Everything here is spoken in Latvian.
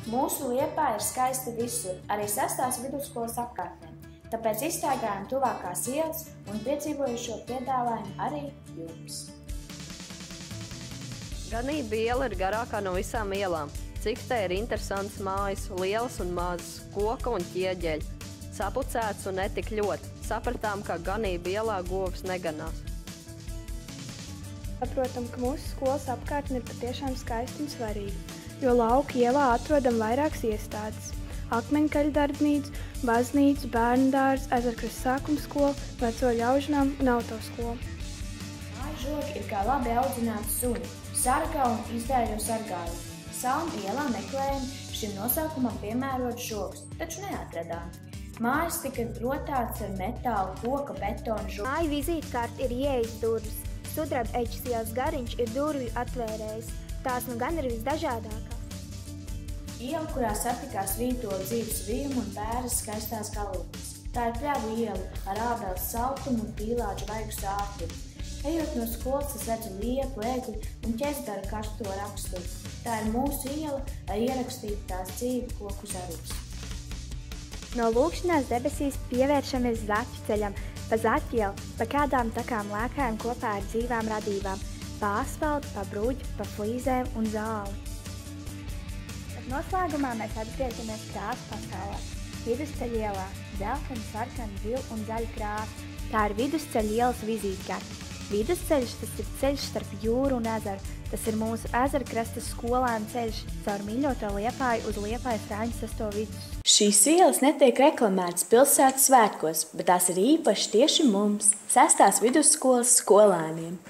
Mūsu Liepāja ir skaista visur, arī 6. vidusskolas apkārtnē, tāpēc izstaigājam tuvākās ielas un piedzīvojušo piedāvājumu arī jums. Ganība iela ir garākā no visām ielām. Cik te ir interesants mājas, lielas un mazas, koka un ķieģeļi. Sapucēts un netik ļoti. Sapratām, ka Ganība ielā govs neganās. Saprotam, ka mūsu skolas apkārtne ir patiešām skaista un svarīga, jo lauka ielā atrodam vairākas iestādes – Akmeņkaļdarbnīcu, baznīcu, bērnudārzu, Ezerkrasta sākuma skolu, veco ļaužnām un autoskolu. Māju žogi ir kā labi audzināti suņi, sargā un izdēļo sargāju. Salmu ielā meklējam šim nosaukumam piemērotu žogus, taču neatradām. Mājas tika rotātas ar metālu, koka, betonu žogu. Māju vizītkārte ir ieejas durvis. Sudraba eļķes ielas gariņš ir durvju atvērējs. Tās nu gan ir visdažādākās. Iela, kurā satikās vītola dzīves vījumu un bēras skaistās galotnes. Tā ir pļavu iela ar ābeles saltumu un pīlāģu vaigus ātrumu. Ejot no skolas, es redzu liepu, egli un ķezbera karsto raksturu. Tā ir mūsu iela ar ierakstītu tās dzīvi koku zarus. No lūkšanās debesīs pievēršamies Zaķu ceļam, pa Zaķu ielu, pa kādām takām lēkājam kopā ar dzīvām radībām, pa asfaltu, pa bruģu, pa flīzēm un zāli. Bet noslēgumā mēs atgriežamies krāsu pasaulē. Vidusceļa ielā – dzeltena, sarkana, zila un zaļa krāsa. Tā ir Vidusceļa ielas vizītkarte. Vidusceļš tas ir ceļš starp jūru un ezeru. Tas ir mūsu Ezerkrastas skolēnu ceļš caur mīļoto Liepāju uz Liepājas Rāņu 6. vidus. Šīs ielas netiek reklamētas pilsētas svētkos, bet tās ir īpaši tieši mums, 6. vidusskolas skolēniem.